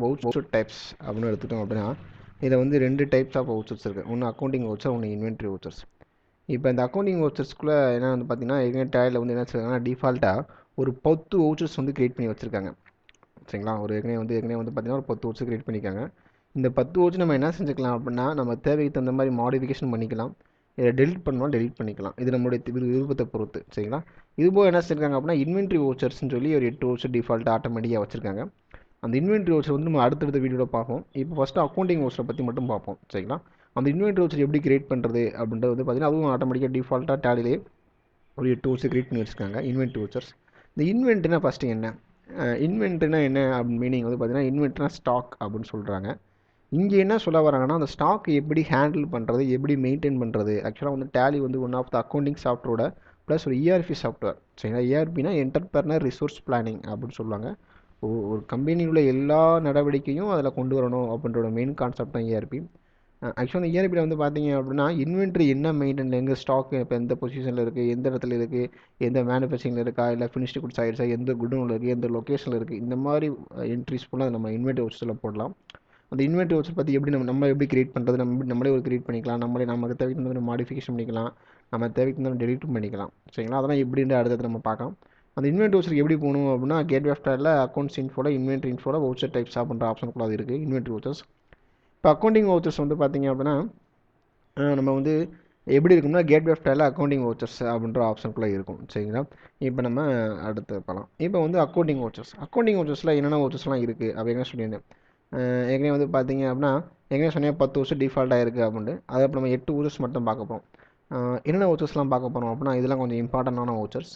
Voucher types அப்படின்னு எடுத்துட்டோம் அப்படின்னா இதில் வந்து 2 டைப்ஸ் ஆஃப் வவுச்சர்ஸ் இருக்குது. ஒன்று அக்கௌண்டிங் வவுச்சர், ஒன்று இன்வென்ட்ரி வவுச்சர்ஸ். இப்போ இந்த அக்கௌண்டிங் வவுச்சர்ஸ்க்குள்ளே என்ன வந்து பார்த்தீங்கன்னா ஏற்கனவே டேலில் வந்து என்ன சொல்லுவாங்கன்னா டிஃபால்ட்டாக ஒரு 10 வவுச்சர்ஸ் வந்து கிரியேட் பண்ணி வச்சுருக்காங்க. சரிங்களா, ஏற்கனவே வந்து பார்த்தீங்கன்னா ஒரு 10 வவுச்சர் கிரியேட் பண்ணியிருக்காங்க. இந்த 10 வவுச்சர் நம்ம என்ன செஞ்சுக்கலாம் அப்படின்னா நம்ம தேவைக்கு தகுந்த மாதிரி மாடிஃபிகேஷன் பண்ணிக்கலாம். இதை டெலிட் பண்ணலாம், டெலிட் பண்ணிக்கலாம். இது நம்மளுடைய விருப்பத்தை பொறுத்து. சரிங்களா, இதுபோல் என்ன செஞ்சுருக்காங்க அப்படின்னா இன்வென்ட்ரி வவுச்சர்ஸ்னு சொல்லி ஒரு 8 வவுச்சர் டிஃபால்ட்டாக ஆட்டோமேட்டிக்காக வச்சுருக்காங்க. அந்த இன்வென்ட்ரி வவுச்சர் வந்து நம்ம அடுத்தடுத்த வீடியோவில் பார்ப்போம். இப்போ ஃபஸ்ட்டு அக்கௌண்டிங் வவுச்சரை பற்றி மட்டும் பார்ப்போம். சரிங்களா, அந்த இன்வென்ட்ரி வவுச்சர் எப்படி கிரியேட் பண்ணுறது அப்படின்றது வந்து பார்த்தீங்கன்னா அதுவும் ஆட்டோமேட்டிக்காக டிஃபால்ட்டாக டேலிலே ஒரு 8 வவுச்சர் கிரியேட் பண்ணி வச்சுருக்காங்க இன்வென்ட்ரி வவுச்சர்ஸ். இந்த இன்வென்ட்னா ஃபஸ்ட்டு என்ன, இன்வென்ட்னா என்ன அப்படின்னு மீனிங் வந்து பார்த்தீங்கன்னா இன்வென்ட்னா ஸ்டாக் அப்படின்னு சொல்கிறாங்க. இங்கே என்ன சொல்ல வராங்கன்னா அந்த ஸ்டாக் எப்படி ஹேண்டில் பண்ணுறது, எப்படி மெயின்டைன் பண்ணுறது. ஆக்சுவலாக வந்து டேலி வந்து ஒன் ஆஃப் த அக்கௌண்டிங் சாஃப்ட்வேரோட ப்ளஸ் ஒரு இஆர்பி சாஃப்ட்வேர். சரிங்களா, இஆர்பினா என்டர்பிரனர் ரிசோர்ஸ் பிளானிங் அப்படின்னு சொல்லுவாங்க. ஒரு கம்பெனியில் உள்ள எல்லா நடவடிக்கையும் அதில் கொண்டு வரணும் அப்படின்றோட மெயின் கான்செப்ட் தான் இஆர்பி. ஆக்சுவலாக இந்த இஆர்பியில் வந்து பார்த்தீங்க அப்படின்னா இன்வென்ட்ரி என்ன மெயின்டைன், எங்கே ஸ்டாக் இப்போ எந்த பொசிஷனில் இருக்குது, எந்த இடத்துல இருக்குது, எந்த மேனுஃபேக்சரிங்கில் இருக்கா, இல்லை ஃபினிஷ்டு குட்ஸ் ஆகிடுச்சா, எந்த குடோனில் இருக்குது, எந்த லொக்கேஷனில் இருக்குது, இந்த மாதிரி என்ட்ரிஸ் ஃபுல்லாக நம்ம இன்வென்ட்ரி வவுச்சரில் போடலாம். அந்த இன்வென்ட்ரி வவுச்சர் பற்றி எப்படி நம்ம எப்படி கிரியேட் பண்ணுறது, நம்மளே ஒரு கிரியேட் பண்ணிக்கலாம், நமக்கு தேவைக்கு தகுந்த மாடிஃபிகேஷன் பண்ணிக்கலாம், நம்ம தேவைக்கு தகுந்த டெலிட்டும் பண்ணிக்கலாம். சரிங்களா, அதெல்லாம் எப்படின்ற அடுத்தது நம்ம பார்க்கலாம். அந்த இன்வென்ட்ரி வவுச்சருக்கு எப்படி போகணும் அப்படின்னா கேட்வே ஆஃப் டேலில் அக்கௌண்ட்ஸ் இன்ஃபோவில் இன்வென்ட்ரி இன்ஃபோவில் வவுச்சர் டைப்ஸ் அப்படின்ற ஆப்ஷன் கூட அது இருக்குது இன்வென்ட்ரி வவுச்சர்ஸ். இப்போ அக்கௌண்டிங் வவுச்சர்ஸ் வந்து பார்த்தீங்க அப்படின்னா நம்ம வந்து எப்படி இருக்கும்னா கேட்வே ஆஃப் டேலில் அக்கௌண்டிங் வவுச்சர்ஸ் அப்படின்ற ஆப்ஷனுக்குள்ளே இருக்கும். சரிங்களா, இப்போ நம்ம அடுத்து பார்க்கலாம். இப்போ வந்து அக்கௌண்டிங் வவுச்சர்ஸில் என்னென்ன வவுச்சர்ஸ்லாம் இருக்குது அப்படின்னு சொல்லியிருந்தேன். ஏற்கனவே வந்து பார்த்தீங்க அப்படின்னா ஏற்கனவே சொன்னேன் 10 வவுச்சர் டிஃபால்ட்டாக இருக்குது அப்படின்ட்டு. அதை இப்போ நம்ம 8 வவுச்சர்ஸ் மட்டும் பார்க்க போகிறோம். என்னென்ன வவுச்சர்ஸ்லாம் பார்க்க போகிறோம் அப்படின்னா இதெல்லாம் கொஞ்சம் இம்பார்ட்டண்டான வவுச்சர்ஸ்.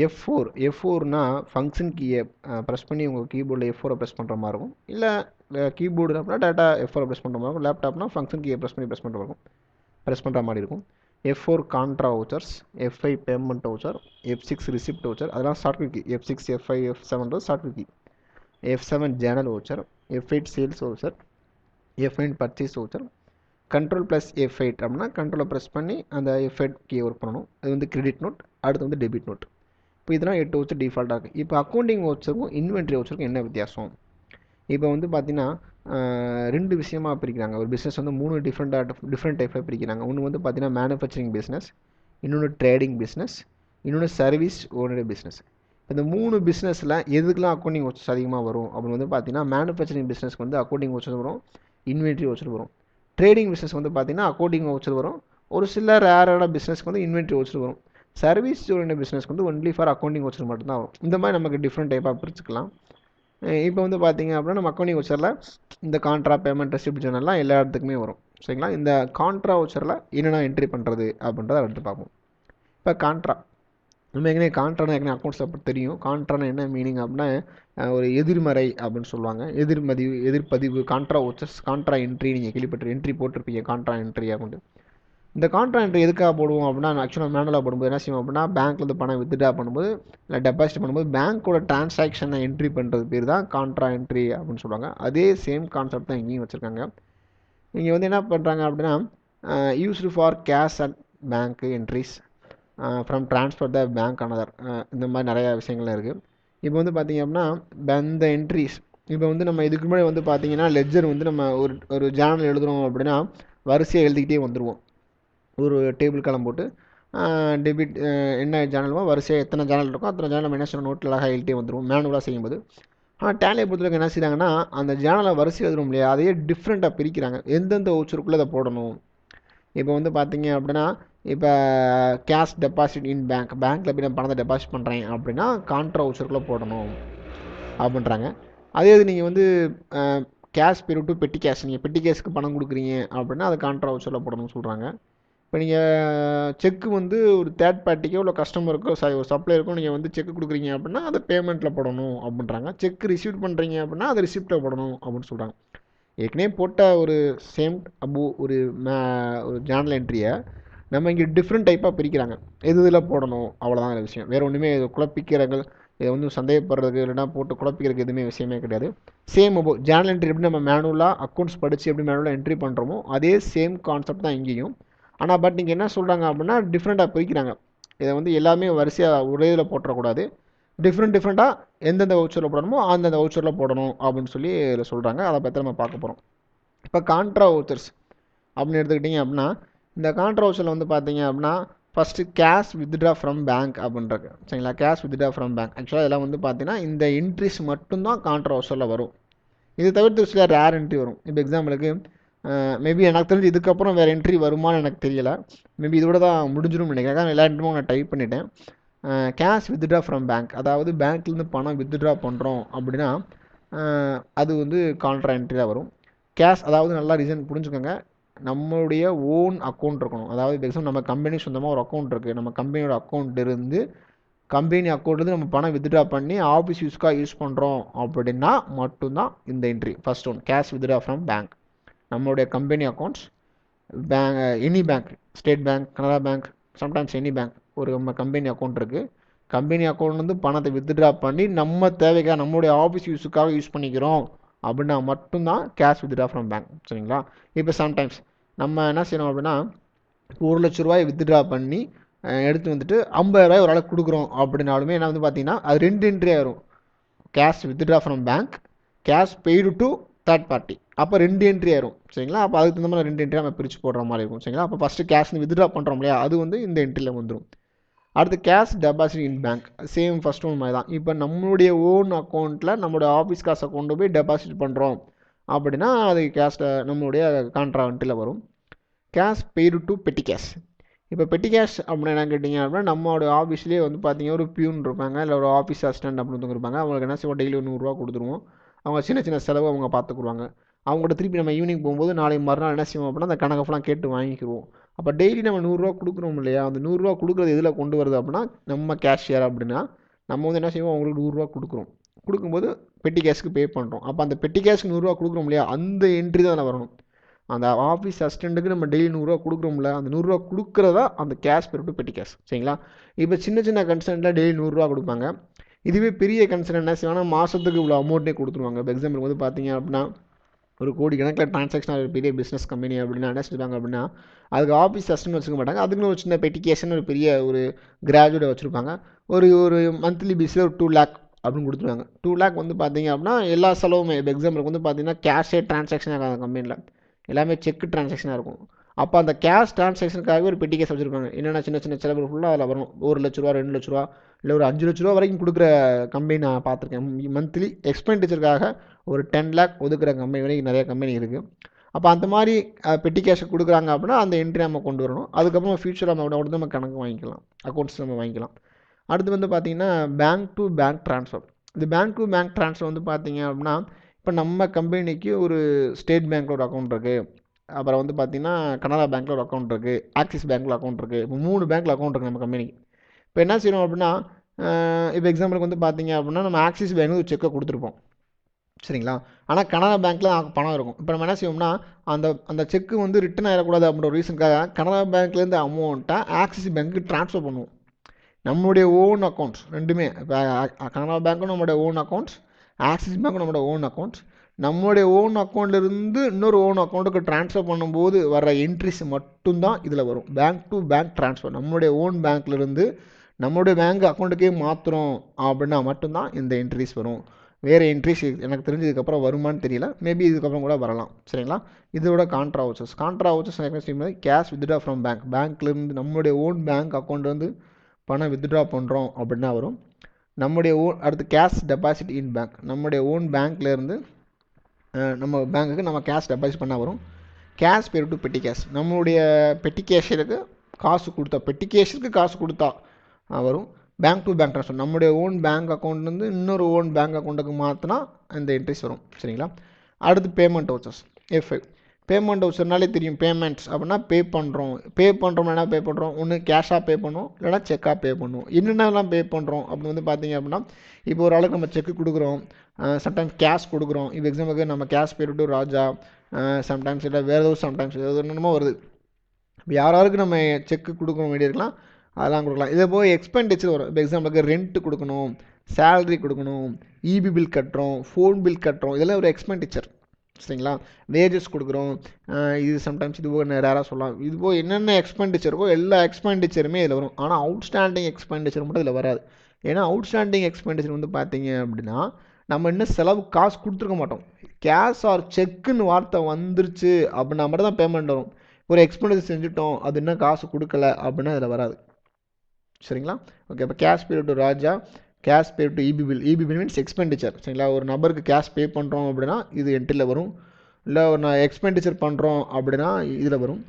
F4னா ஃபங்க்ஷன் கீயை ப்ரெஸ் பண்ணி உங்கள் கீபோர்டில் F4 ப்ரெஸ் பண்ணுற மாதிரி இருக்கும். இல்லை கீபோர்டு அப்படின்னா டேட்டா F4 ப்ரெஸ் பண்ணுற மாதிரி இருக்கும். லேப்டாப்னா ஃபங்க்ஷன் கீயை ப்ரெஸ் பண்ணுற மாதிரி இருக்கும். F4 contra vouchers, F5 payment voucher, F6 receipt voucher, அதெல்லாம் shortcut key. F6 F5 F7 shortcut key. F7 journal voucher, F8 sales voucher, F9 purchase voucher. Control plus F8 அப்படின்னா கண்ட்ரோலை press பண்ணி அந்த F8 key work பண்ணணும். அது வந்து credit note, அடுத்து வந்து debit note. இப்போ இதெல்லாம் 8 வவுச்சர் டிஃபால்ட்டாக இருக்குது. இப்போ அக்கௌண்டிங் வவுச்சருக்கும் இன்வென்ட்ரி வவுச்சருக்கும் என்ன வித்தியாசம்? இப்போ வந்து பார்த்தீங்கன்னா 2 விஷயமாக பிரிக்கிறாங்க. ஒரு பிஸ்னஸ் வந்து 3 டிஃப்ரெண்ட் டைப்பில் பிரிக்கிறாங்க. ஒன்று வந்து பார்த்தீங்கன்னா மேனுஃபேக்சரிங் பிஸ்னஸ், இன்னொன்று ட்ரேடிங் பிஸ்னஸ், இன்னொன்று சர்வீஸ் ஓரியன்டட் பிஸ்னஸ். இந்த 3 பிஸ்னஸில் எதுக்கெலாம் அக்கௌண்டிங் வவுச்சர்ஸ் அதிகமாக வரும் அப்படின்னு வந்து பார்த்தீங்கன்னா மேனுஃபேக்சரிங் பிஸ்னஸ்க்கு வந்து அக்கௌண்டிங் வவுச்சர் வரும், இன்வென்ட்ரி வவுச்சர் வரும். ட்ரேடிங் பிஸ்னஸ் வந்து பார்த்தீங்கன்னா அக்கௌண்டிங் வவுச்சர் வரும், ஒரு சில ரேரான பிஸ்னஸ்க்கு வந்து இன்வென்ட்ரி வவுச்சர் வரும். சர்வீஸ் ஓரியன்டட் பிஸ்னஸ்க்கு வந்து ஒன்லி ஃபார் அக்கௌண்டிங் வவுச்சர் மட்டும்தான் வரும். இந்த மாதிரி நமக்கு டிஃப்ரெண்ட் டைப்பாக பிரிச்சுக்கலாம். இப்போ வந்து பார்த்தீங்க அப்படின்னா நம்ம அக்கௌண்டிங் வவுச்சரில் இந்த கான்ட்ரா, பேமெண்ட், ரெசிப்ட் ஜேர்னல்லாம் எல்லா இடத்துக்குமே வரும். சரிங்களா, இந்த கான்ட்ரா வவுச்சரில் என்னென்ன என்ட்ரி பண்ணுறது அப்படின்றத எடுத்து பார்ப்போம். இப்போ கான்ட்ரா நம்ம கான்ட்ரானா அக்கௌண்ட்ஸ் அப்படி தெரியும். கான்ட்ரானா என்ன மீனிங் அப்படின்னா ஒரு எதிர்மறை அப்படின்னு சொல்லுவாங்க. எதிர்பதிவு கான்ட்ரா வவுச்சர்ஸ், கான்ட்ரா என்ட்ரி நீங்கள் கேள்விப்பட்டு என்ட்ரி போட்டிருப்பீங்க கான்ட்ரா என்ட்ரி அக்கௌண்ட். இந்த கான்ட்ரா என்ட்ரி எதுக்காக போடுவோம் அப்படின்னா ஆக்சுவலாக மேனுவலாக போடும்போது என்ன செய்வோம் அப்படின்னா பேங்க்லேருந்து பணம் வித்ட்ரா பண்ணும்போது இல்லை டெபாசிட் பண்ணும்போது பேங்க்கோட டிரான்சாக்ஷனை என்ட்ரி பண்ணுறது பேர் தான் கான்ட்ரா என்ட்ரி அப்படின்னு சொல்லுவாங்க. அதே சேம் கான்செப்ட் தான் இங்கேயும் வச்சுருக்காங்க. இங்கே வந்து என்ன பண்ணுறாங்க அப்படின்னா used for cash and bank entries from transfer the bank another, இந்த மாதிரி நிறையா விஷயங்கள்லாம் இருக்குது. இப்போ வந்து பார்த்திங்க அப்படின்னா இந்த என்ட்ரிஸ் இப்போ வந்து நம்ம இதுக்கு முன்னாடி வந்து பார்த்திங்கன்னா லெட்ஜர் வந்து நம்ம ஒரு ஜேர்னல் எழுதுகிறோம் அப்படின்னா வரிசையாக எழுதிக்கிட்டே வந்துடுவோம். ஒரு டேபிள் காலம் போட்டு டெபிட் என்ன ஜேர்னலுமோ வரிசையாக எத்தனை ஜேர்னல் இருக்கோ அத்தனை ஜேர்னல் நம்ம என்ன செய்யணும் நோட்டில் அழகாக எழுதிட்டே வந்துடுவோம் மேனுவலாக செய்யும்போது. ஆனால் டேலியை பொறுத்தவரைக்கும் என்ன செய்கிறாங்கன்னா அந்த ஜேர்னலை வரிசை எழுதுறோம் இல்லையா, அதையே டிஃப்ரெண்ட்டாக பிரிக்கிறாங்க. எந்தெந்த வவுச்சருக்குள்ளே அதை போடணும். இப்போ வந்து பார்த்தீங்க அப்படின்னா இப்போ கேஷ் டெபாசிட் இன் பேங்க்கில் போய் நான் பணத்தை டெபாசிட் பண்ணுறேன் அப்படின்னா கான்ட்ரா வவுச்சருக்குள்ளே போடணும் அப்படின்றாங்க. அதே இது நீங்கள் வந்து கேஷ் பேர் டு பெட்டி கேஷ், நீங்கள் பெட்டி கேஷுக்கு பணம் கொடுக்குறீங்க அப்படின்னா அது கான்ட்ரா வவுச்சரில் போடணும்னு சொல்கிறாங்க. இப்போ நீங்கள் செக்கு வந்து ஒரு தேர்ட் பார்ட்டிக்கோ இல்லை கஸ்டமருக்கோ ஒரு சப்ளையருக்கோ நீங்கள் வந்து செக்கு கொடுக்குறீங்க அப்படின்னா அதை பேமெண்ட்டில் போடணும் அப்படின்றாங்க. செக் ரிசீவ் பண்ணுறீங்க அப்படின்னா அதை ரிசிப்ட்டில் போடணும் அப்படின்னு சொல்கிறாங்க. ஏற்கனவே போட்ட ஒரு சேம் ஒரு ஜேர்னல் என்ட்ரியை நம்ம இங்கே டிஃப்ரெண்ட் டைப்பாக பிரிக்கிறாங்க. இதில் போடணும் அவ்வளோதான் விஷயம். வேறு ஒன்றுமே இது குழப்பிக்கிறங்கள் இதை வந்து சந்தேகப்படுறதுக்கு இல்லைனா போட்டு குழப்பிக்கிறதுக்கு எதுவுமே விஷயமே கிடையாது. சேம் ஜேர்னல் என்ட்ரி எப்படி நம்ம மேனுவலாக அக்கௌண்ட்ஸ் படித்து எப்படி மேனுவலாக என்ட்ரி பண்ணுறோமோ அதே சேம் கான்செப்ட் தான் இங்கேயும். ஆனால் நீங்கள் என்ன சொல்கிறாங்க அப்படின்னா டிஃப்ரெண்ட்டாக பிரிக்கிறாங்க. இதை வந்து எல்லாமே வரிசையாக ஒரே இதில் போட்டுறக்கூடாது. டிஃப்ரெண்ட்டாக எந்தெந்த வவுச்சரில் போடணுமோ அந்தந்த வவுச்சரில் போடணும் அப்படின்னு சொல்லி இதில் சொல்கிறாங்க. அதை பற்றி நம்ம பார்க்க போகிறோம். இப்போ கான்ட்ரா வவுச்சர்ஸ் அப்படின்னு எடுத்துக்கிட்டிங்க அப்படின்னா, இந்த கான்ட்ரா வவுச்சரில் வந்து பார்த்தீங்க அப்படின்னா first cash withdraw from bank அப்படின்றது சரிங்களா. கேஷ் வித்ட்ரா ஃப்ரம் பேங்க் ஆக்சுவலாக இதெல்லாம் வந்து பார்த்தீங்கன்னா இந்த என்ட்ரிஸ் மட்டும்தான் கான்ட்ரா வவுச்சரில் வரும். இது தவிர்த்து சில ரேர் என்ட்ரி வரும். இப்போ எக்ஸாம்பிளுக்கு மேபி எனக்கு தெரிஞ்சு இதுக்கப்புறம் வேறு என்ட்ரி வருமானு எனக்கு தெரியல. மேபி இதோட தான் முடிஞ்சிடும் நினைக்கிறேன். எல்லா என்ட்ரியும் நான் டைப் பண்ணிட்டேன். கேஷ் வித்ட்ரா ஃப்ரம் பேங்க், அதாவது பேங்க்லேருந்து பணம் வித்ட்ரா பண்ணுறோம் அப்படின்னா அது வந்து கான்ட்ரா என்ட்ரி தான் வரும். கேஷ் அதாவது நல்லா ரீசன் புரிஞ்சுக்கோங்க, நம்மளுடைய ஓன் அக்கௌண்ட் இருக்கணும். அதாவது எக்ஸாம்பிள் நம்ம கம்பெனி சொந்தமாக ஒரு அக்கௌண்ட் இருக்குது, நம்ம கம்பெனியோட அக்கௌண்ட் இருந்து கம்பெனி அக்கௌண்ட்லேருந்து நம்ம பணம் வித்ட்ரா பண்ணி ஆஃபீஸ் யூஸ்க்காக யூஸ் பண்ணுறோம் அப்படின்னா மட்டும்தான் இந்த entry. First one cash withdraw from bank, நம்மளுடைய company accounts bank, any bank, state bank, Canara bank, sometimes any bank, ஒரு நம்ம கம்பெனி அக்கௌண்ட் இருக்குது, கம்பெனி அக்கௌண்ட் வந்து பணத்தை வித்ட்ரா பண்ணி நம்ம தேவைக்காக நம்மளுடைய ஆஃபீஸ் யூஸுக்காக யூஸ் பண்ணிக்கிறோம் அப்படின்னா மட்டும்தான் கேஷ் வித்ட்ரா ஃப்ரம் பேங்க் சரிங்களா. இப்போ சம்டைம்ஸ் நம்ம என்ன செய்யணும் அப்படின்னா, இப்போ 1,00,000 வித்ட்ரா பண்ணி எடுத்து வந்துட்டு 50,000 ஒரு ஆளுக்கு கொடுக்குறோம் அப்படின்னாலுமே என்ன வந்து பார்த்தீங்கன்னா அது 2 என்ட்ரி ஆயிரும். Cash withdraw from bank, cash paid to third party, அப்போ 2 என்ட்ரி ஆயிரும் சரிங்களா. அப்போ அதுக்கு தகுந்த மாதிரி 2 என்ட்ரி நம்ம பிரித்து போடுற மாதிரி இருக்கும் சரிங்களா. அப்போ ஃபஸ்ட்டு கேஷ் வித்ட்ரா பண்ணுறோம் இல்லையா, அது வந்து இந்த என்ட்ரியில் வந்துடும். அடுத்து கேஷ் டெபாசிட் இன் பேங்க், சேம் ஃபஸ்ட் ஒன் மாதிரி தான். இப்போ நம்மளுடைய ஓன் அக்கௌண்ட்டில் நம்மளுடைய ஆஃபீஸ் காசை கொண்டு போய் டெபாசிட் பண்ணுறோம் அப்படின்னா அது கேஷ் நம்மளுடைய கான்ட்ரா என்ட்ரியில் வரும். கேஷ் பெய்டு டு பெட்டி கேஷ், இப்போ பெட்டி கேஷ் அப்படின்னு என்ன கேட்டிங்க அப்படின்னா, நம்மளோட ஆஃபீஸ்லேயே வந்து பார்த்தீங்கன்னா ஒரு பியூன் இருப்பாங்க, இல்லை ஒரு ஆஃபீஸ் அசிஸ்டன்ட் அப்படின்னு இருப்பாங்க. அவங்களுக்கு என்ன செய்வோம், டெய்லி 100 ரூபா கொடுத்துருவோம். அவங்க சின்ன சின்ன செலவு அவங்க பார்த்துக்குருவாங்க. அவங்கள்ட்ட திருப்பி நம்ம ஈவினிங் போகும்போது நாளை மறுநாள் என்ன செய்வோம் அப்படின்னா அந்த கணக்கு ஃபுல்லாக கேட்டு வாங்கிக்குவோம். அப்போ டெய்லி நம்ம 100 ரூபா கொடுக்குறோம் இல்லையா, அந்த 100 ரூபா கொடுக்குறது எதில் கொண்டு வருது அப்படின்னா, நம்ம கேஷியர் அப்படின்னா நம்ம வந்து என்ன செய்வோம், அவங்களுக்கு 100 ரூபா கொடுக்குறோம். கொடுக்கும்போது பெட்டி கேஷ்க்கு பே பண்ணுறோம். அப்போ அந்த பெட்டி கேஷ்க்கு 100 ரூபா கொடுக்குறோம் இல்லையா, அந்த என்ட்ரி தான் அதில் வரணும். அந்த ஆஃபீஸ் அசிஸ்டண்ட்டுக்கு நம்ம டெய்லி 100 ரூபா கொடுக்குறோம்ல, அந்த 100 ரூபா கொடுக்குறதா அந்த கேஷ் பெய்டு டு பெட்டி கேஷ் சரிங்களா. இப்போ சின்ன சின்ன கன்சர்னில் டெய்லி 100 ரூபா கொடுப்பாங்க. இதுவே பெரிய கன்சர்ன் என்ன செய்வாங்கன்னா மாதத்துக்கு இவ்வளோ அமௌண்ட்டே கொடுத்துருவாங்க. இப்போ எக்ஸாம்பிள் வந்து பார்த்தீங்க அப்படின்னா ஒரு கோடி கணக்கில் ட்ரான்சாக்ஷன் ஒரு பெரிய பிஸ்னஸ் கம்பெனி அப்படின்னா என்ன செய்வாங்க அப்படின்னா, அதுக்கு ஆஃபீஸ் அசிஸ்டன்ட் வச்சுக்க மாட்டாங்க, அதுக்குன்னு ஒரு சின்ன பெட்டிகேஷன் ஒரு பெரிய ஒரு கிராஜுவேட் வச்சுருப்பாங்க. ஒரு ஒரு மந்த்லி பேஸில் ஒரு 2 லேக் அப்படின்னு கொடுத்துருவாங்க. 2 லேக் வந்து பார்த்தீங்க அப்படின்னா எல்லா செலவுமே, இப்போ எக்ஸாம்பிளுக்கு வந்து பார்த்தீங்கன்னா கேஷே ட்ரான்சாக்ஷன் ஆகாது கம்பெனியில், எல்லாமே செக் ட்ரான்சாக்ஷனாக இருக்கும். அப்போ அந்த கேஷ் ட்ரான்சாக்ஷனுக்காகவே ஒரு பெட்டி கேஸ் வச்சுருப்பாங்க. என்னென்ன சின்ன சின்ன செலவு ஃபுல்லாக அதில் வரும். 1,00,000 2,00,000 இல்லை ஒரு 5,00,000 வரைக்கும் கொடுக்குற கம்பெனி நான் பார்த்துருக்கேன். மந்த்லி எக்ஸ்பெண்டிச்சருக்காக ஒரு 10 லேக் ஒதுக்குற கம்பெனி வரைக்கும் நிறைய கம்பெனி இருக்குது. அப்போ அந்த மாதிரி பெட்டி கேஷை கொடுக்குறாங்க அப்படின்னா அந்த என்ட்ரி நம்ம கொண்டு வரணும். அதுக்கப்புறம் ஃபியூச்சர் நம்ம கணக்கு வாங்கிக்கலாம், அக்கௌண்ட்ஸ் நம்ம வாங்கிக்கலாம். அடுத்து வந்து பார்த்திங்கன்னா பேங்க் டு பேங்க் ட்ரான்ஸ்ஃபர். இந்த பேங்க் டு பேங்க் ட்ரான்ஸ்ஃபர் வந்து பார்த்திங்க அப்படின்னா, இப்போ நம்ம கம்பெனிக்கு ஒரு ஸ்டேட் பேங்க்கில் ஒரு அக்கௌண்ட் இருக்குது, அப்புறம் வந்து பார்த்திங்கன்னா கனரா பேங்க்கில் ஒரு அக்கௌண்ட் இருக்குது, ஆக்சிஸ் பேங்க்கில் அக்கௌண்ட் இருக்குது. இப்போ 3 பேங்க்கில் அக்கௌண்ட் இருக்குது நம்ம கம்பெனிக்கு. இப்போ என்ன செய்யணும் அப்படின்னா, இப்போ எக்ஸாம்பிளுக்கு வந்து பார்த்திங்க அப்படின்னா நம்ம ஆக்சிஸ் பேங்க்கு ஒரு செக்கை கொடுத்துருப்போம் சரிங்களா. ஆனால் கனரா பேங்க்கில் பணம் இருக்கும். இப்போ நம்ம என்ன செய்வோம்னா அந்த அந்த செக்கு வந்து ரிட்டன் ஆகிடக்கூடாது அப்படின்ற ஒரு ரீசனுக்காக கனரா பேங்க்லேருந்து அமௌண்ட்டை ஆக்சிஸ் பேங்க்கு ட்ரான்ஸ்ஃபர் பண்ணுவோம். நம்மளுடைய ஓன் அக்கௌண்ட்ஸ் ரெண்டுமே, இப்போ கனரா பேங்க்கும் நம்மளுடைய ஓன் அக்கௌண்ட்ஸ், ஆக்சிஸ் பேங்க்கும் நம்மளோட ஓன் அக்கௌண்ட்ஸ். நம்மளுடைய ஓன் அக்கௌண்ட்லேருந்து இன்னொரு ஓன் அக்கௌண்ட்டுக்கு ட்ரான்ஸ்ஃபர் பண்ணும்போது வர என்ட்ரிஸ் மட்டும்தான் இதில் வரும். பேங்க் டு பேங்க் ட்ரான்ஸ்ஃபர், நம்மளுடைய ஓன் பேங்க்லேருந்து நம்மளுடைய பேங்க் அக்கௌண்ட்டுக்கே மாற்றுறோம் அப்படின்னா மட்டும்தான் இந்த என்ட்ரிஸ் வரும். வேறு என்ட்ரிஸ் எனக்கு தெரிஞ்சதுக்கப்புறம் வருமானு தெரியல, மேபி இதுக்கப்புறம் கூட வரலாம் சரிங்களா. இதோட contra vouchers cash withdraw from bank, பேங்க்லேருந்து நம்மளுடைய ஓன் பேங்க் அக்கௌண்ட் வந்து பணம் வித்ட்ரா பண்ணுறோம் அப்படின்னா வரும். நம்முடைய ஓன் அடுத்து கேஷ் டெபாசிட் இன் பேங்க், நம்முடைய ஓன் பேங்க்லேருந்து நம்ம பேங்க்குக்கு நம்ம கேஷ் டெபாசிட் பண்ணால் வரும். கேஷ் பெய்டு டு பெட்டி கேஷ், நம்மளுடைய பெட்டி கேஷருக்கு காசு கொடுத்தா, பெட்டி கேஷருக்கு காசு கொடுத்தா வரும். பேங்க் டு பேங்க் ட்ரான்ஸ்ஃபர், நம்மளுடைய ஓன் பேங்க் அக்கௌண்ட்லேருந்து இன்னொரு ஓன் பேங்க் அக்கௌண்ட்டுக்கு மாற்றினா இந்த என்ட்ரிஸ் வரும் சரிங்களா. அடுத்து பேமெண்ட் வவுச்சர்ஸ், F5. பேமெண்ட் வவுச்சர்னாலே தெரியும், பேமெண்ட்ஸ் அப்படின்னா பே பண்ணுறோம்னா என்ன பே பண்ணுறோம், ஒன்று கேஷாக பே பண்ணுவோம் இல்லைனா செக்காக பே பண்ணுவோம். என்னென்னலாம் பே பண்ணுறோம் அப்படின்னு வந்து பார்த்தீங்க அப்படின்னா, இப்போ ஒரு ஆளுக்கு நம்ம செக்கு கொடுக்குறோம், சம்டைம்ஸ் கேஷ் கொடுக்குறோம். இப்போ எக்ஸாம்பிளுக்கு நம்ம cash pay to Raja, sometimes இல்லை வேறு ஏதோ சம்டைம்ஸ் ஏதோ என்னமோ வருது. இப்போ யாராருக்கு நம்ம செக்கு கொடுக்க வேண்டியிருக்கலாம் அதெல்லாம் கொடுக்கலாம். இதே போய் எக்ஸ்பெண்டிச்சர் வரும். இப்போ எக்ஸாம்பிளுக்கு ரெண்ட் கொடுக்கணும், சேலரி கொடுக்கணும், இபி பில் கட்டுறோம், ஃபோன் பில் கட்டுறோம், இதெல்லாம் ஒரு எக்ஸ்பெண்டிச்சர் சரிங்களா. வேஜஸ் கொடுக்குறோம், இது சம்டைம்ஸ் இது போக ரேராக சொல்லலாம். இது போக என்னென்ன எக்ஸ்பெண்டிச்சர் இருக்கோ எல்லா எக்ஸ்பெண்டிச்சருமே இதில் வரும். ஆனால் அவுட்ஸ்டாண்டிங் எக்ஸ்பெண்டிச்சர் மட்டும் இதில் வராது. ஏன்னா அவுட்ஸ்டாண்டிங் எக்ஸ்பெண்டிச்சர் வந்து பார்த்தீங்க அப்படின்னா நம்ம இன்னும் செலவு காசு கொடுத்துருக்க மாட்டோம். கேஷ் ஆர் செக்குன்னு வார்த்தை வந்துருச்சு அப்படின்னா மட்டும் தான் பேமெண்ட் வரும். ஒரு எக்ஸ்பெண்டிச்சர் செஞ்சுட்டோம் அது இன்னும் காசு கொடுக்கல அப்படின்னா அதில் வராது. சரிங்களா? ஓகே. இப்போ cash pay to Raja, cash pay to EB bill. EB bill means expenditure. சரிங்களா? ஒரு நபருக்கு கேஷ் பே பண்ணுறோம் அப்படின்னா இது என்ட்ரியில் வரும். இல்லை ஒரு நான் எக்ஸ்பெண்டிச்சர் பண்ணுறோம் அப்படின்னா இதில் வரும்.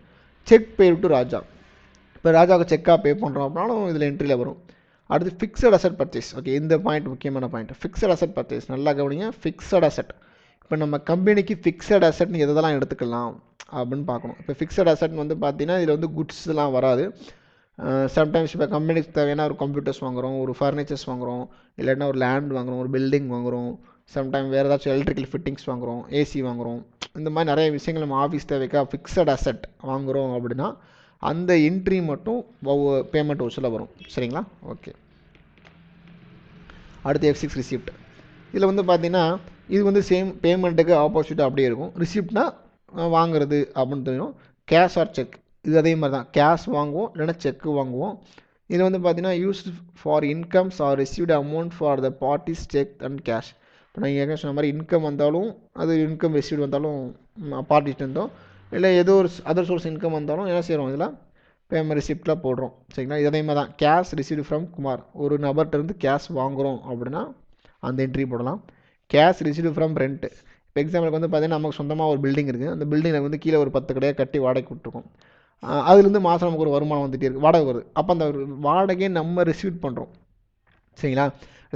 செக் பே டு ராஜா, இப்போ ராஜாவுக்கு செக்காக பே பண்ணுறோம் அப்படின்னாலும் இதில் என்ட்ரியில் வரும். அடுத்து ஃபிக்ஸட் அசட் பர்ச்சேஸ். ஓகே, இந்த பாயிண்ட் முக்கியமான பாயிண்ட். ஃபிக்ஸட் அசட் பர்ச்சேஸ் நல்லா கவனிங்க. ஃபிக்ஸட் அசட், இப்போ நம்ம கம்பெனிக்கு ஃபிக்ஸட் அசட்னு எதெல்லாம் எடுத்துக்கலாம் அப்படின்னு பார்க்கணும். இப்போ ஃபிக்ஸட் அசட் வந்து பார்த்தீங்கன்னா இதில் வந்து குட்ஸ்லாம் வராது. சம்டைம்ஸ் இப்போ கம்பெனிக்கு தேவையான ஒரு கம்ப்யூட்டர்ஸ் வாங்குகிறோம், ஒரு ஃபர்னிச்சர்ஸ் வாங்குகிறோம், இல்லைன்னா ஒரு லேண்ட் வாங்குகிறோம், ஒரு பில்டிங் வாங்குகிறோம், சம்டைம் வேறு ஏதாச்சும் எலக்ட்ரிக்கல் ஃபிட்டிங்ஸ் வாங்குகிறோம், ஏசி வாங்குகிறோம். இந்த மாதிரி நிறைய விஷயங்கள் நம்ம ஆஃபீஸ் தேவைக்காக ஃபிக்ஸட் அசட் வாங்குகிறோம் அப்படின்னா அந்த என்ட்ரி மட்டும் பேமெண்ட் வசூலாக வரும். சரிங்களா? ஓகே. அடுத்து F6 ரிசிப்ட். இதில் வந்து பார்த்தீங்கன்னா இது வந்து சேம் பேமெண்ட்டுக்கு ஆப்போசிட்டாக அப்படியே இருக்கும். ரிசிப்ட்னா வாங்குறது அப்படின்னு தெரியும். கேஷ் ஆர் செக், இது அதே மாதிரி தான். கேஷ் வாங்குவோம் இல்லைன்னா செக்கு வாங்குவோம். இதில் வந்து பார்த்தீங்கன்னா used for incomes or received amount for the parties cheque and cash. இப்போ நான் ஏற்கனவே சொன்ன மாதிரி இன்கம் வந்தாலும் அது இன்கம் ரிசீவ்டு வந்தாலும் பார்ட்டிஸ்ட்டு இருந்தோம், இல்லை ஏதோ ஒரு அதர் சோர்ஸ் இன்கம் வந்தாலும் என்ன செய்கிறோம் இதில் பேமெண்ட் ரிசிப்டில் போடுறோம். சரிங்களா? இதே மாதிரி தான். கேஷ் ரிசீவ்டு ஃப்ரம் குமார், ஒரு நபர்கிட்டருந்து கேஷ் வாங்குகிறோம் அப்படின்னா அந்த என்ட்ரி போடலாம். Cash received from rent. இப்போ எக்ஸாம்பிளுக்கு வந்து பார்த்தீங்கன்னா நமக்கு சொந்தமாக ஒரு பில்டிங் இருக்குது. அந்த பில்டிங்கில் வந்து கீழே ஒரு 10 கடையாக கட்டி வாடகை விட்டுருக்கோம். அதுலேருந்து மாதம் நமக்கு ஒரு வருமானம் வந்துகிட்டே இருக்குது, வாடகை வருது. அப்போ அந்த வாடகையை நம்ம ரிசீவ் பண்ணுறோம். சரிங்களா?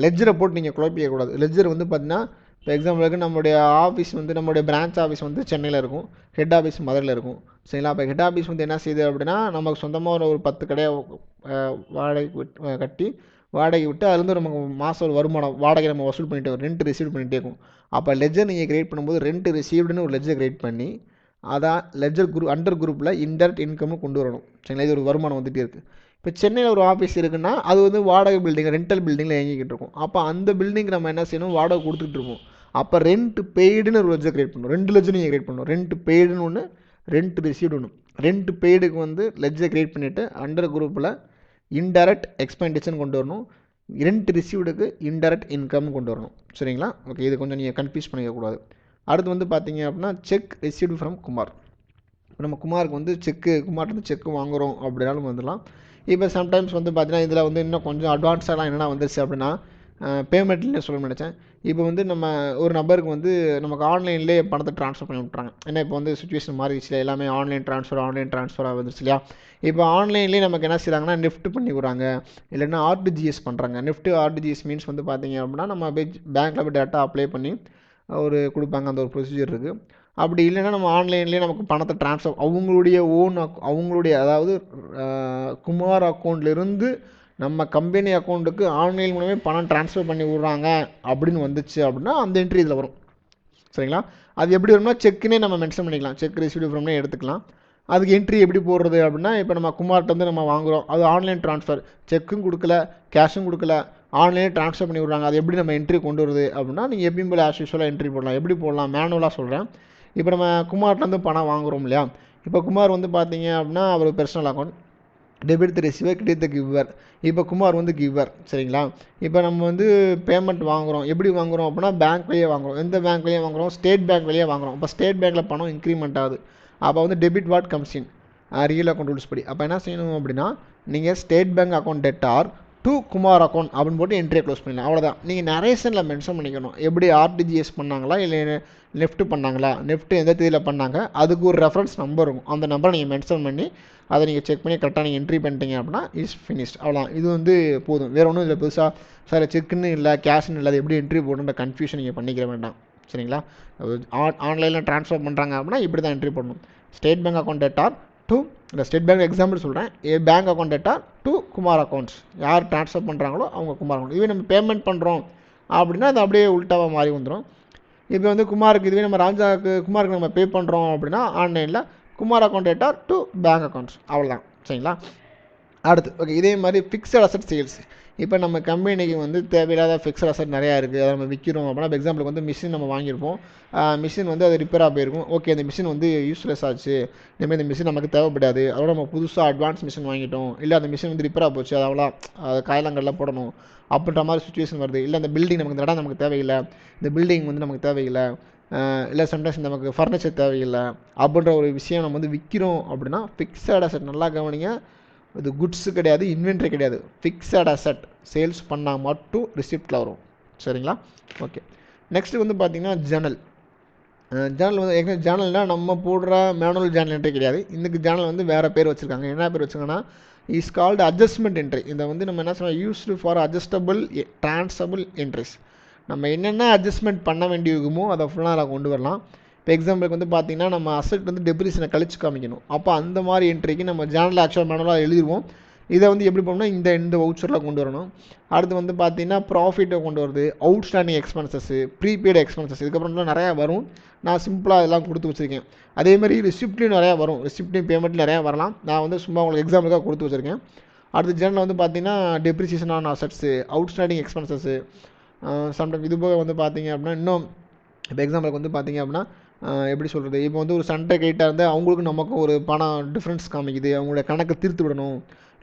லெட்ஜரை போட்டு நீங்கள் குழப்பிக்கக்கூடாது. லெட்ஜர் வந்து பார்த்தீங்கன்னா இப்போ எக்ஸாம்பிளுக்கு நம்மளுடைய ஆஃபீஸ் வந்து நம்மளுடைய பிரான்ச் ஆஃபீஸ் வந்து சென்னையில் இருக்கும், ஹெட் ஆஃபீஸ் மதுரையில் இருக்கும். சரிங்களா? இப்போ ஹெட் ஆஃபீஸ் வந்து என்ன செய்யுது அப்படின்னா நமக்கு சொந்தமாக ஒரு 10 கடையை வாடகை கட்டி வாடகை விட்டு அதுலேருந்து நமக்கு மாதம் ஒரு வருமானம் வாடகை நம்ம வசூல் பண்ணிகிட்டே வரும், ரெண்ட் ரிசீவ் பண்ணிகிட்டே இருக்கும். அப்போ லெட்ஜர் நீங்கள் கிரியேட் பண்ணும்போது ரெண்ட் ரிசீவ்டுன்னு ஒரு லெட்ஜர் கிரியேட் பண்ணி அதான் லெட்ஜர் குரூப் அண்டர் குரூப்பில் இன்டெரக்ட் இன்கம்னு கொண்டு வரணும். சரிங்களா? இது ஒரு வருமானம் வந்துகிட்டே இருக்குது. இப்போ சென்னையில் ஒரு ஆஃபீஸ் இருக்குன்னா அது வந்து வாடகை பில்டிங், ரெண்டல் பில்டிங்கில் இயங்கிக்கிட்டு இருக்கும். அப்போ அந்த பில்டிங் நம்ம என்ன செய்யணும், வாடகை கொடுத்துட்டு இருப்போம். அப்போ ரெண்ட் பெய்டுன்னு ஒரு லெட்ஜர் கிரியேட் பண்ணணும். 2 லெட்ஜர் நீங்கள் கிரியேட் பண்ணணும். ரெண்ட் பெய்டுன்னு ஒன்று, ரெண்ட் ரிசீவ்டு ஒன்று. ரெண்ட் பெய்டுக்கு வந்து லெட்ஜர் கிரியேட் பண்ணிவிட்டு அண்டர் குரூப்பில் இன்டெரக்ட் எக்ஸ்பெண்டிச்சர்னு கொண்டு வரணும். ரெண்ட் ரிசீவ்டுக்கு இன்டெரக்ட் இன்கம்னு கொண்டு வரணும். சரிங்களா? ஓகே, இது கொஞ்சம் நீங்கள் கன்ஃபியூஸ் பண்ணிக்கக்கூடாது. அடுத்து வந்து பார்த்தீங்க அப்படின்னா செக் ரிசீவ்டு ஃப்ரம் குமார். இப்போ நம்ம குமாருக்கு வந்து குமார்ட்டு செக்கு வாங்குகிறோம் அப்படின்னாலும் வந்துடலாம். இப்போ சம்டைம்ஸ் வந்து பார்த்தீங்கன்னா இதில் வந்து இன்னும் கொஞ்சம் அட்வான்ஸாலாம் என்னென்ன வந்துருச்சு அப்படின்னா பேமெண்ட்லேயே சொல்ல நினச்சேன். இப்போ வந்து நம்ம ஒரு நபருக்கு வந்து நமக்கு ஆன்லைன்லேயே பணத்தை ட்ரான்ஸ்ஃபர் பண்ணி விட்றாங்க. ஏன்னா இப்போ வந்து சுச்சுவேஷன் மாறிடுச்சு, எல்லாமே ஆன்லைன் ட்ரான்ஸ்ஃபராக வந்துருச்சு இல்லையா? இப்போ ஆன்லைன்லேயே நமக்கு என்ன செய்கிறாங்கன்னா நெஃப்ட் பண்ணி விட்றாங்க, இல்லைன்னா ஆர்டிஜிஎஸ் பண்ணுறாங்க. நெஃப்ட் ஆர்டிஜிஎஸ் மீன்ஸ் வந்து பார்த்தீங்க அப்படின்னா நம்ம பேங்க்கில் போய் டேட்டா அப்ளை பண்ணி ஒரு கொடுப்பாங்க, அந்த ஒரு ப்ரொசீஜர் இருக்குது. அப்படி இல்லைன்னா நம்ம ஆன்லைன்லேயே நமக்கு பணத்தை ட்ரான்ஸ்ஃபர் அவங்களுடைய அதாவது குமார் அக்கௌண்ட்லேருந்து நம்ம கம்பெனி அக்கௌண்ட்டுக்கு ஆன்லைன் மூலமே பணம் ட்ரான்ஸ்ஃபர் பண்ணி விட்றாங்க அப்படின்னு வந்துச்சு அப்படின்னா அந்த என்ட்ரி இதில் வரும். சரிங்களா? அது எப்படி வரும்னா செக்குன்னே நம்ம மென்ஷன் பண்ணிக்கலாம், செக் ரிசீவ்டு ஃப்ரம்னே எடுத்துக்கலாம். அதுக்கு என்ட்ரி எப்படி போடுறது அப்படின்னா இப்போ நம்ம குமார்ட்ட வந்து நம்ம வாங்குகிறோம், அது ஆன்லைன் ட்ரான்ஸ்ஃபர், செக்கும் கொடுக்கல கேஷும் கொடுக்கல, ஆன்லைனே ட்ரான்ஸ்ஃபர் பண்ணி விட்றாங்க. அது எப்படி நம்ம என்ட்ரி கொண்டு வருது அப்படின்னா நீங்கள் எப்பயும் போல் ஆஸ் யூஸ்வலாக என்ட்ரி போடலாம். எப்படி போடலாம், மேனுவலாக சொல்கிறேன். இப்போ நம்ம குமார்லேருந்து பணம் வாங்குகிறோம் இல்லையா? இப்போ குமார் வந்து பார்த்தீங்க அப்படின்னா அவர் personal account, debit the receiver, credit the giver. இப்போ குமார் வந்து கிவர். சரிங்களா? இப்போ நம்ம வந்து பேமெண்ட் வாங்குகிறோம், எப்படி வாங்குகிறோம் அப்படின்னா பேங்க்லேயே வாங்குகிறோம். எந்த பேங்க்லேயே வாங்குகிறோம், ஸ்டேட் பேங்க்லேயே வாங்குகிறோம். இப்போ ஸ்டேட் பேங்க்கில் பணம் இன்க்ரிமெண்ட் ஆகுது. அப்போ வந்து debit what comes in real account rules படி. அப்போ என்ன செய்யணும் அப்படின்னா நீங்கள் state bank account debtor to Kumar account அப்படின்னு போட்டு என்ட்ரியை க்ளோஸ் பண்ணிடலாம். அவ்வளோதான். நீங்கள் நரேஷனில் மென்ஷன் பண்ணிக்கணும் எப்படி ஆர்டிஜிஎஸ் பண்ணாங்களா இல்லை நெஃப்ட் பண்ணாங்களா, நெஃப்ட் எந்த தேதியில் பண்ணாங்க, அதுக்கு ஒரு ரெஃபரன்ஸ் நம்பர் இருக்கும். அந்த நம்பரை நீங்கள் மென்ஷன் பண்ணி அதை நீங்கள் செக் பண்ணி கரெக்டாக நீங்கள் என்ட்ரி பண்ணிட்டீங்க அப்படின்னா இஸ் ஃபினிஷ்ட். அவ்வளோதான். இது வந்து போதும். வேறு ஒன்றும் இதில் புதுசாக சார் செக்குன்னு இல்லை கேஷ்னு இல்லை, அது எப்படி என்ட்ரி போடணுன்ற கன்ஃபியூஷன் நீங்கள் பண்ணிக்கிற வேண்டாம். சரிங்களா? ஆன்லைனில் ட்ரான்ஸ்ஃபர் பண்ணுறாங்க அப்படின்னா இப்படி தான் என்ட்ரி பண்ணணும். State bank account debtor to, இந்த ஸ்டேட் பேங்க் எக்ஸாம்பிள் சொல்கிறேன், bank account debtor to Kumar accounts. யார் ட்ரான்ஸ்ஃபர் பண்ணுறாங்களோ அவங்க குமார் அக்கௌண்ட். இதுவே நம்ம பேமெண்ட் பண்ணுறோம் அப்படின்னா அது அப்படியே உள்டாவாக மாறி வந்துடும். இப்போ வந்து குமாருக்கு, இதுவே நம்ம குமாருக்கு நம்ம பே பண்ணுறோம் அப்படின்னா ஆன்லைனில் Kumar account data to bank accounts. அவ்வளோதான். சரிங்களா? அடுத்து ஓகே, இதே மாதிரி ஃபிக்ஸட் அசட் சேல்ஸ். இப்போ நம்ம கம்பெனிக்கு வந்து தேவையில்லாத ஃபிக்ஸட் அசெட் நிறையா இருக்குது, அதை நம்ம விற்கிறோம் அப்படின்னா எக்ஸாம்பிளுக்கு வந்து மிஷின் நம்ம வாங்கியிருப்போம், மிஷின் வந்து அது ரிப்பேராக போயிருக்கும். ஓகே, அந்த மிஷின் வந்து யூஸ்லெஸ் ஆச்சு, இனிமேல் இந்த மிஷின் நமக்கு தேவைப்படாது, அதோட நம்ம புதுசாக அட்வான்ஸ் மிஷின் வாங்கிட்டோம், இல்லை அந்த மிஷின் வந்து ரிப்பேராக போச்சு, அது அவ்வளோ காயலங்கள்லாம் போடணும் அப்படின்ற மாதிரி சுச்சுவேஷன் வருது. இல்லை அந்த பில்டிங் நமக்கு, இந்த இடம் நமக்கு தேவையில்லை, இந்த பில்டிங் வந்து நமக்கு தேவையில்லை, இல்லை சம்டைம்ஸ் நமக்கு ஃபர்னிச்சர் தேவையில்லை அப்படின்ற ஒரு விஷயம் நம்ம வந்து விற்கிறோம் அப்படின்னா ஃபிக்ஸட் அசெட், நல்லா கவனிங்க, இது குட்ஸு கிடையாது, இன்வென்ட்ரி கிடையாது, ஃபிக்ஸட் அசெட் சேல்ஸ் பண்ணால் மட்டும் ரிசிப்டில் வரும். சரிங்களா? ஓகே, நெக்ஸ்ட்டு வந்து பார்த்திங்கன்னா ஜேர்னல். ஜேர்னல் வந்து ஜேர்னல்னால் நம்ம போடுற மேனுவல் ஜேர்னல் என்ட்ரி கிடையாது. இந்த ஜேர்னல் வந்து வேறு பேர் வச்சுருக்காங்க. என்ன பேர் வச்சுருக்காங்கன்னா இஸ் கால்டு அட்ஜஸ்ட்மெண்ட் என்ட்ரி. இதை வந்து நம்ம என்ன சொல்கிறோம், used for adjustable transferable entries. நம்ம என்னென்ன அட்ஜஸ்ட்மெண்ட் பண்ண வேண்டியிருக்குமோ அதை ஃபுல்லாக அதில் கொண்டு வரலாம். இப்போ எக்ஸாம்பிளுக்கு வந்து பார்த்திங்கன்னா நம்ம அசெட் வந்து டெப்ரிஷனை கழிச்சு காமிக்கணும், அப்போ அந்த மாதிரி என்ட்ரிக்கு நம்ம ஜேர்னல் ஆக்சுவல் மேனுவலாக எழுதிடுவோம். இதை வந்து எப்படி பண்ணணும்னா இந்த வவுச்சரில் கொண்டு வரணும். அடுத்து வந்து பார்த்திங்கன்னா ப்ராஃபிட்டை கொண்டு வருது, அவுட்ஸ்டாண்டிங் எக்ஸ்பென்சஸ்ஸு, ப்ரீபெய்டு எக்ஸ்பென்சஸ், இதுக்கப்புறம் நிறையா வரும். நான் சிம்பிளாக இதெல்லாம் கொடுத்து வச்சுருக்கேன். அதேமாதிரி ரிசிப்ட்லையும் நிறையா வரும், ரிசிப்ட்லையும் பேமெண்ட்லையும் நிறையா வரலாம். நான் வந்து சும்மா உங்களுக்கு எக்ஸாம்பிளுக்காக கொடுத்து வச்சுருக்கேன். அடுத்து ஜேர்னல் வந்து பார்த்திங்கன்னா depreciation on assets, outstanding expenses, sometime இது போக வந்து பார்த்திங்க அப்படின்னா இன்னும் இப்போ எக்ஸாம்பிளுக்கு வந்து பார்த்திங்க அப்படின்னா எப்படி சொல்கிறது, இப்போ வந்து ஒரு சண்டை கைட்டாக இருந்தால் அவங்களுக்கும் நமக்கும் ஒரு பணம் டிஃப்ரென்ஸ் காமிக்குது, அவங்களோட கணக்கை தீர்த்து விடணும்,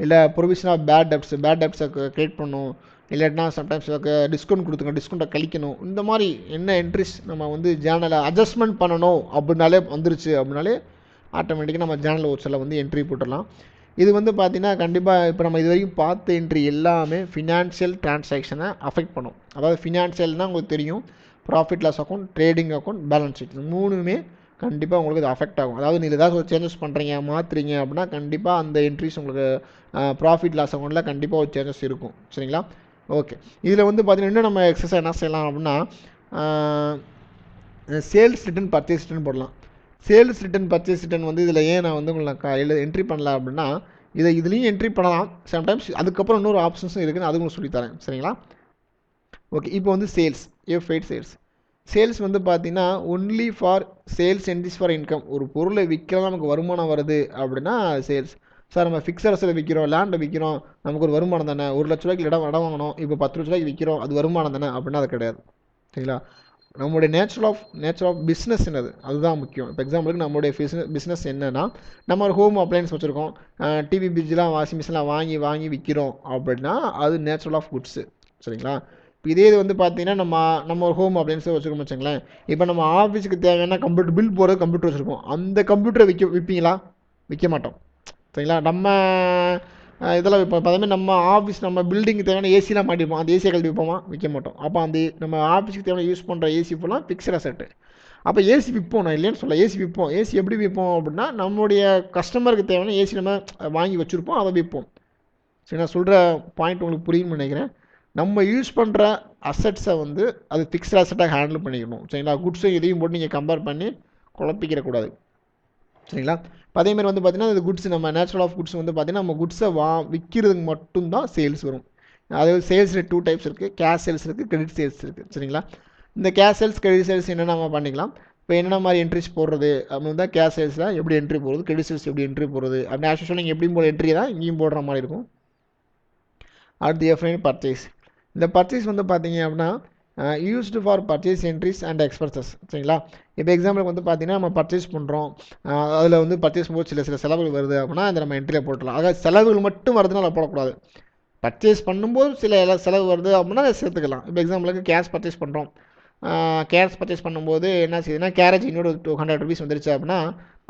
இல்லை ப்ரொவிஷன் ஆஃப் பேட் டெப்ட்ஸை க்ரியேட் பண்ணணும், இல்லாட்டினா சம்டைம்ஸ் டிஸ்கவுண்ட் கொடுத்துங்க, டிஸ்கவுண்ட்டை கழிக்கணும். இந்த மாதிரி என்ன என்ட்ரிஸ் நம்ம வந்து ஜேர்னலை அட்ஜஸ்ட்மெண்ட் பண்ணணும் அப்படின்னாலே வந்துருச்சு அப்படின்னாலே ஆட்டோமேட்டிக்காக நம்ம ஜேர்னல் வவுச்சரில் வந்து என்ட்ரி போட்டுடலாம். இது வந்து பார்த்திங்கன்னா கண்டிப்பாக இப்போ நம்ம இது வரைக்கும் பார்த்த என்ட்ரி எல்லாமே ஃபினான்ஷியல் டிரான்சாக்ஷனை அஃபெக்ட் பண்ணும். அதாவது ஃபினான்ஷியல்னால் உங்களுக்கு தெரியும், profit loss account, trading account, balance sheet, மூணுமே கண்டிப்பாக உங்களுக்கு இது அஃபெக்ட் ஆகும். அதாவது நீங்கள் ஏதாவது ஒரு சேஞ்சஸ் பண்ணுறீங்க, மாற்றுறீங்க அப்படின்னா கண்டிப்பாக அந்த என்ட்ரிஸ் உங்களுக்கு ப்ராஃபிட் லாஸ் அக்கௌண்ட்டில் கண்டிப்பாக ஒரு சேஞ்சஸ் இருக்கும். சரிங்களா? ஓகே, இதில் வந்து பார்த்திங்கன்னா இன்னும் நம்ம எக்ஸசைஸ் என்ன செய்யலாம் அப்படின்னா சேல்ஸ் ரிட்டன், பர்ச்சேஸ் ரிட்டன் போடலாம். சேல்ஸ் ரிட்டன், பர்ச்சேஸ் ரிட்டன் வந்து இதில் ஏன் நான் வந்து உங்களுக்கு என்ட்ரி பண்ணல அப்படின்னா இதுலேயும் என்ட்ரி பண்ணலாம் சம்டைம்ஸ், அதுக்கப்புறம் இன்னொரு ஆப்ஷன்ஸும் இருக்குதுன்னு அது உங்களுக்கு சொல்லித்தரேன். சரிங்களா? ஓகே, இப்போ வந்து சேல்ஸ், சேல்ஸ் வந்து பார்த்தீங்கன்னா only for sales entries for income. ஒரு பொருளை விற்கிறோம், நமக்கு வருமானம் வருது அப்படின்னா சேல்ஸ். சார் நம்ம ஃபிக்ஸட் அசெட் விற்கிறோம், லேண்டை விற்கிறோம், நமக்கு ஒரு வருமானம் தானே, 1 லட்ச ரூபாய்க்கு இடம் வாங்கணும், இப்போ 10 லட்ச ரூபாய்க்கு விற்கிறோம், அது வருமானம் தானே அப்படின்னா அது கிடையாது. சரிங்களா? நம்மளுடைய நேச்சர் ஆஃப் பிஸ்னஸ் என்னது, அதுதான் முக்கியம். இப்போ எக்ஸாம்பிளுக்கு நம்மளுடைய பிஸ்னஸ் என்னென்னா நம்ம ஒரு ஹோம் அப்ளையன்ஸ் வச்சுருக்கோம், டிவி பிரிட்ஜெலாம் வாஷிங் மிஷின்லாம் வாங்கி விற்கிறோம் அப்படின்னா அது நேச்சுரல் ஆஃப் குட்ஸு. சரிங்களா? இப்போ இதே இது வந்து பார்த்தீங்கன்னா நம்ம ஒரு ஹோம் அப்ளையன்ஸை வச்சுருக்கோம் வச்சுங்களேன். இப்போ நம்ம ஆஃபீஸுக்கு தேவையான கம்ப்யூட்டர் பில் போகிறது கம்ப்யூட்டர் வச்சுருக்கோம், அந்த கம்ப்யூட்டரை விற்பீங்களா? விற்க மாட்டோம். சரிங்களா? நம்ம இதெல்லாம் விற்போம். இப்போ அதேமாதிரி நம்ம ஆஃபீஸ், நம்ம பில்டிங்கு தேவையான ஏசிலாம் மாட்டிருப்போம், அந்த ஏசியை கழட்டி விற்போமா? விற்க மாட்டோம். அப்போ அந்த நம்ம ஆஃபீஸுக்கு தேவையான யூஸ் பண்ணுற ஏசி ஃபுல்லாக ஃபிக்ஸட் அசெட்டு. அப்போ ஏசி விற்போம், நான் இல்லைன்னு சொல்ல, ஏசி விற்போம். ஏசி எப்படி விற்போம் அப்படின்னா நம்மளுடைய கஸ்டமருக்கு தேவையான ஏசி நம்ம வாங்கி வச்சுருப்போம், அதை விற்போம். சரி, நான் சொல்கிற பாயிண்ட் உங்களுக்கு புரியும்னு நினைக்கிறேன். நம்ம யூஸ் பண்ணுற அசெட்ஸை வந்து அது ஃபிக்ஸ்ட் அசெட்டாக ஹேண்டில் பண்ணிக்கணும். சரிங்களா? குட்ஸும் இதையும் போட்டு நீங்கள் கம்பேர் பண்ணி குழப்பிக்கிறக்கூடாது. சரிங்களா? இப்போ அதேமாதிரி வந்து பார்த்திங்கன்னா இந்த குட்ஸ், நம்ம நேச்சுரல் ஆஃப் குட்ஸ் வந்து பார்த்திங்கன்னா நம்ம குட்ஸை விற்கிறதுக்கு மட்டும்தான் சேல்ஸ் வரும். அதாவது சேல்ஸில் 2 டைப்ஸ் இருக்குது, கேஷ் சேல்ஸ் இருக்குது, கிரெடிட் சேல்ஸ் இருக்குது. சரிங்களா? இந்த கேஷ் சேல்ஸ், கிரெடிட் சேல்ஸ் என்னென்ன நம்ம பண்ணிக்கலாம். இப்போ என்னென்ன மாதிரி என்ட்ரிஸ் போடுறது அப்படின்னு தான் கேஷ் சேல்ஸில் எப்படி என்ட்ரி போடுறது, கிரெடிட் சேல்ஸ் எப்படி என்ட்ரி போடுறது அப்படின்னு ஆக்சுவலாக நீங்கள் எப்படியும் போட என்ட்ரி தான் இங்கேயும் போடுற மாதிரி இருக்கும். அடுத்து எஃப்ஐன் பர்ச்சேஸ். இந்த பர்ச்சேஸ் வந்து பார்த்தீங்க அப்படின்னா used for purchase entries and expenses. சரிங்களா? இப்போ எக்ஸாம்பிளுக்கு வந்து பார்த்தீங்கன்னா நம்ம பர்ச்சேஸ் பண்ணுறோம், அதில் வந்து பர்ச்சேஸ் போது சில செலவுகள் வருது அப்படின்னா அதை நம்ம என்ட்ரியில் போட்டுடலாம். அதாவது செலவுகள் மட்டும் வருதுன்னா அதை போடக்கூடாது. பர்ச்சேஸ் பண்ணும்போது சில செலவு வருது அப்படின்னா அதை சேர்த்துக்கலாம். இப்போ எக்ஸாம்பிளுக்கு கேஷ் பர்ச்சேஸ் பண்ணுறோம், கேஷ் பர்ச்சேஸ் பண்ணும்போது என்ன செய்யுதுன்னா கேரேஜ் இன்னொரு 200 rupees வந்துருச்சு அப்படின்னா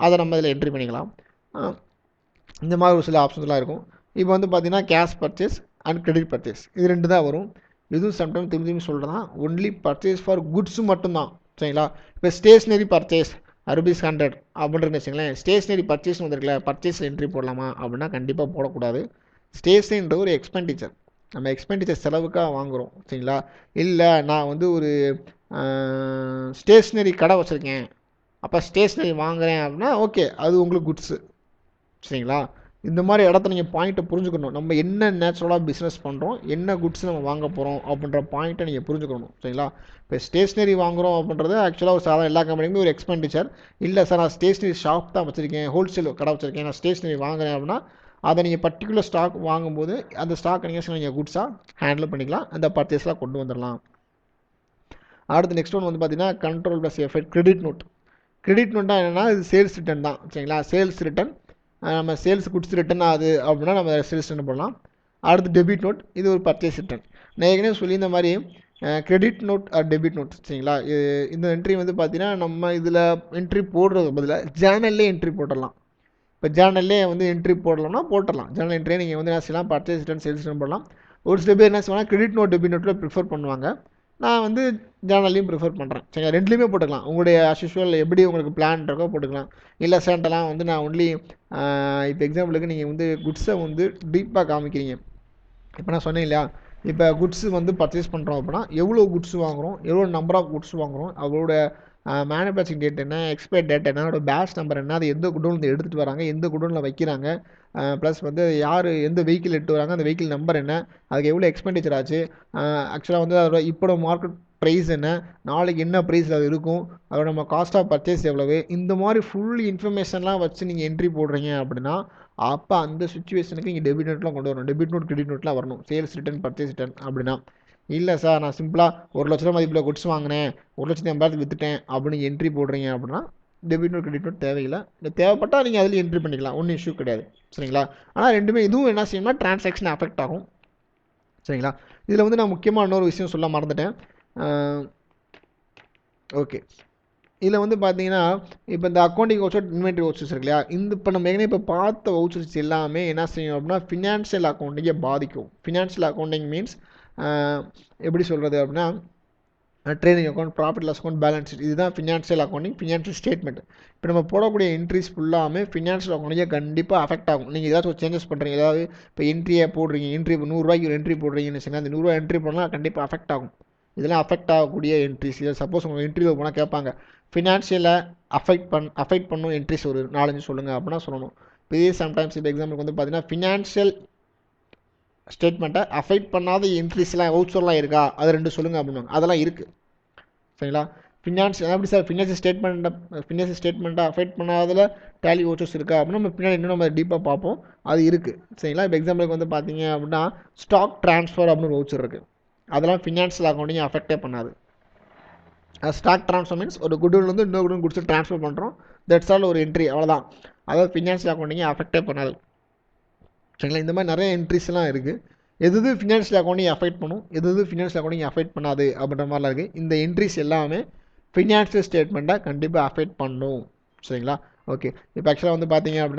அதை நம்ம இதில் என்ட்ரி பண்ணிக்கலாம். இந்த மாதிரி ஒரு சில ஆப்ஷன்ஸ்லாம் இருக்கும். இப்போ வந்து பார்த்தீங்கன்னா cash purchase and credit purchase இது 2 தான் வரும். இதுவும் சம்டைம் திரும்பி சொல்கிறேன், ஒன்லி பர்ச்சேஸ் ஃபார் குட்ஸு மட்டும்தான். சரிங்களா? இப்போ ஸ்டேஷ்னரி பர்ச்சேஸ் ₹100 அப்படின்றது வச்சுங்களேன், ஸ்டேஷ்னரி பர்ச்சேஸ் வந்துருக்குல, பர்ச்சேஸ் என்ட்ரி போடலாமா அப்படின்னா கண்டிப்பாக போடக்கூடாது. ஸ்டேஷ்னரின்ற ஒரு எக்ஸ்பெண்டிச்சர், நம்ம எக்ஸ்பெண்டிச்சர் செலவுக்காக வாங்குகிறோம். சரிங்களா? இல்லை நான் வந்து ஒரு ஸ்டேஷ்னரி கடை வச்சுருக்கேன், அப்போ ஸ்டேஷ்னரி வாங்குகிறேன் அப்படின்னா ஓகே, அது உங்களுக்கு குட்ஸு. சரிங்களா? இந்த மாதிரி இடத்த நீங்கள் பாயிண்ட்டை புரிஞ்சுக்கணும். நம்ம என்ன நேச்சுரலாக பிஸ்னஸ் பண்ணுறோம், என்ன குட்ஸ் நம்ம வாங்க போகிறோம் அப்படின்ற பாயிண்ட்டை நீங்கள் புரிஞ்சுக்கணும். சரிங்களா? இப்போ ஸ்டேஷ்னரி வாங்குகிறோம் அப்படின்றது ஆக்சுவலாக ஒரு சாதாரண எல்லா கம்பெனியுமே ஒரு எக்ஸ்பெண்டிச்சர். இல்லை சார் நான் ஸ்டேஷ்னரி ஷாப் தான் வச்சுருக்கேன், ஹோல்சேல் கடை வச்சுருக்கேன், நான் ஸ்டேஷ்னரி வாங்குகிறேன் அப்படின்னா அதை நீங்கள் பர்டிகுலர் ஸ்டாக் வாங்கும்போது அந்த ஸ்டாக் நீங்கள் குட்ஸாக ஹேண்டில் பண்ணிக்கலாம், அந்த பர்ச்சேஸ்லாம் கொண்டு வந்துடலாம். அடுத்து நெக்ஸ்ட் ஒன் வந்து பார்த்தீங்கன்னா control plus effect credit note. Credit நோட்னா என்னென்னா இது சேல்ஸ் ரிட்டர்ன் தான், சரிங்களா. சேல்ஸ் ரிட்டர்ன், நம்ம சேல்ஸ் குட்ஸ் ரிட்டர்ன் ஆகுது அப்படின்னா நம்ம சேல்ஸ் ரிட்டர்ன் பண்ணலாம். அடுத்து டெபிட் நோட், இது ஒரு பர்ச்சேஸ் ரிட்டர்ன். நான் ஏற்கனவே சொல்லி இந்த மாதிரி credit note or debit note, சரிங்களா. இந்த என்ட்ரி வந்து பார்த்தீங்கன்னா நம்ம இதில் என்ட்ரி போடுறது பதிலாக ஜேர்னல்லே என்ட்ரி போட்டுடலாம். இப்போ ஜேர்னல்லே வந்து என்ட்ரி போடலாம்னா போட்டுடலாம். ஜேர்னல் என்ட்ரியை நீங்கள் வந்து என்ன செய்யலாம், பர்ச்சேஸ் ரிட்டர்ன் சேல்ஸ் ரிட்டர்ன் பண்ணலாம். ஒரு சில பேர் என்ன செய்வாங்க கிரெடிட் நோட் டெபிட் நோட்டில் ப்ரிஃபர் பண்ணுவாங்க. நான் வந்து ஜேர்னல்லையும் ப்ரிஃபர் பண்ணுறேன், சரிங்களா. ரெண்டுலேயுமே போட்டுக்கலாம், உங்களுடைய ஆஸ் யூஷுவல் எப்படி உங்களுக்கு பிளான் இருக்கோ போட்டுக்கலாம். இல்லை சேண்டெல்லாம் வந்து நான் ஒன்லி இப்போ எக்ஸாம்பிளுக்கு நீங்கள் வந்து குட்ஸை வந்து டீப்பாக காமிக்கிறீங்க. இப்போ நான் சொன்னேன் இல்லையா, இப்போ குட்ஸ் வந்து பர்ச்சேஸ் பண்ணுறோம் அப்படின்னா எவ்வளோ குட்ஸ் வாங்குகிறோம், எவ்வளோ நம்பர் ஆஃப் குட்ஸ் வாங்குகிறோம், அவங்களோட மேனுஃபேக்சரிங் டேட் என்ன, எக்ஸ்பைரி டேட் என்ன, அதோட பேட்ச் நம்பர் என்ன, அது எந்த குடோனில் எடுத்துகிட்டு வராங்க, எந்த குடோனில் வைக்கிறாங்க, ப்ளஸ் வந்து யார் எந்த வெஹிக்கிள் எடுத்து வராங்க, அந்த வெஹிக்கிள் நம்பர் என்ன, அதுக்கு எவ்வளோ எக்ஸ்பெண்டிச்சர் ஆச்சு, ஆக்சுவலாக வந்து அதோட இப்போட மார்க்கெட் ப்ரைஸ் என்ன, நாளைக்கு என்ன ப்ரைஸில் அது இருக்கும், அதோட நம்ம காஸ்ட் ஆஃப் பர்ச்சேஸ் எவ்வளவு, இந்த மாதிரி ஃபுல் இன்ஃபர்மேஷன்லாம் வச்சு நீங்கள் என்ட்ரி போடுறீங்க அப்படின்னா அப்போ அந்த சுச்சுவேஷனுக்கு இங்கே டெபிட் நோட்லாம் கொண்டு வரணும், டெபிட் நோட் கிரெடிட் நோட்லாம் வரணும், சேல்ஸ் ரிட்டர்ன் பர்ச்சேஸ் ரிட்டர்ன். அப்படின்னா இல்லை சார் நான் சிம்பிளாக 1,00,000 மதிப்பில் குட்ஸ் வாங்கினேன், 1,80,000 விற்றுட்டேன் அப்படின்னு என்ட்ரி போடுறீங்க அப்படின்னா டெபிட் நோட் கிரெடிட் நோட் தேவையில்லை. இல்லை தேவைப்பட்டால் நீங்கள் அதில் என்ட்ரி பண்ணிக்கலாம், ஒன்றும் இஷ்யூ கிடையாது, சரிங்களா. ஆனால் ரெண்டுமே இதுவும் என்ன செய்யணும்னா டிரான்சாக்ஷன் அஃபெக்ட் ஆகும், சரிங்களா. இதில் வந்து நான் முக்கியமாக இன்னொரு விஷயம் சொல்ல மறந்துட்டேன். ஓகே, இதில் வந்து பார்த்தீங்கன்னா இப்போ இந்த அக்கௌண்டிங் வவுச்சர் இன்வென்ட்ரி வவுச்சர்ஸ் இருக்கு இல்லையா, இந்த இப்போ நம்ம ஏற்கனவே இப்போ பார்த்த வவுச்சர்ஸ் எல்லாமே என்ன செய்யும் அப்படின்னா ஃபினான்ஷியல் அக்கௌண்டிங்கை பாதிக்கும். ஃபினான்ஷியல் அக்கௌண்டிங் மீன்ஸ் எப்படி சொல்கிறது அப்படின்னா trading account, profit loss account, balance sheet, இதுதான் ஃபினான்ஷியல் அக்கௌண்டிங், ஃபினான்ஷியல் ஸ்டேட்மெண்ட். இப்போ நம்ம போடக்கூடிய என்ட்ரிஸ் ஃபுல்லாமே ஃபினான்ஷியல் அக்கௌண்டிங்கை கண்டிப்பாக அஃபெக்ட் ஆகும். நீங்கள் ஏதாச்சும் ஒரு சேஞ்சஸ் பண்ணுறீங்க, ஏதாவது இப்போ என்ட்ரியை போடுறீங்க, என்ட்ரி இப்போ 100 ரூபாய்க்கு ஒரு என்ட்ரி போடுறீங்கன்னு சொன்னால் அந்த 100 ரூபா என்ட்ரி பண்ணால் கண்டிப்பாக அஃபெக்ட் ஆகும். இதெல்லாம் அஃபெக்ட் ஆகக்கூடிய என்ட்ரிஸ். இதை சப்போஸ் உங்கள் என்ட்ரியில் போனால் கேட்பாங்க ஃபினான்ஷியலை அஃபெக்ட் பண்ணும் என்ட்ரிஸ் ஒரு 4-5 சொல்லுங்கள் அப்படின்னா சொல்லணும். இப்போ இதே சம்டைம்ஸ் இப்போ எக்ஸாம்பிளுக்கு வந்து பார்த்தீங்கன்னா ஃபினான்ஷியல் ஸ்டேட்மெண்ட்டை அஃபெக்ட் பண்ணாத என்ட்ரிஸ்லாம் வவுச்சர்லாம் இருக்கா, அது 2 சொல்லுங்கள் அப்படின்னாங்க. அதெல்லாம் இருக்குது, சரிங்களா. எப்படி சார் ஃபினான்ஷியல் ஸ்டேட்மெண்ட்டை அஃபெக்ட் பண்ணாததில் டேலி வவுச்சர்ஸ் இருக்கா அப்படின்னா நம்ம பின்னாடி இன்னும் நம்ம டீப்பாக பார்ப்போம், அது இருக்குது, சரிங்களா. இப்போ எக்ஸாம்பிளுக்கு வந்து பார்த்தீங்க அப்படின்னா ஸ்டாக் ட்ரான்ஸ்ஃபர் அப்படின்னு ஒரு வவுச்சர் இருக்குது, அதெல்லாம் ஃபினான்ஷியல் அக்கௌண்டிங் அஃபெக்டே பண்ணாது. ஸ்டாக் ட்ரான்ஸ்ஃபர் மீன்ஸ் ஒரு குட்வில் வந்து இன்னொரு குட்வில் கொடுத்து ட்ரான்ஸ்ஃபர் பண்ணுறோம், தட்ஸ் ஆல் ஒரு என்ட்ரி, அவ்வளோதான். அதாவது ஃபினான்ஷியல் அக்கௌண்டிங்கை அஃபெக்டே பண்ணாது, சரிங்களா. இந்த மாதிரி நிறைய என்ட்ரிஸ்லாம் இருக்குது. எது ஃபினான்ஷியல் அக்கௌண்டிங் அஃபெக்ட் பண்ணும், எது ஃபினான்ஷியல் அக்கௌண்டிங் அஃபெக்ட் பண்ணாது அப்படின்ற மாதிரிலாம் இருக்குது. இந்த என்ட்ரிஸ் எல்லாமே ஃபினான்ஷியல் ஸ்டேட்மெண்ட்டை கண்டிப்பாக அஃபெக்ட் பண்ணும், சரிங்களா. ஓகே, இப்போ ஆக்சுவலாக வந்து பார்த்தீங்க அப்படின்னா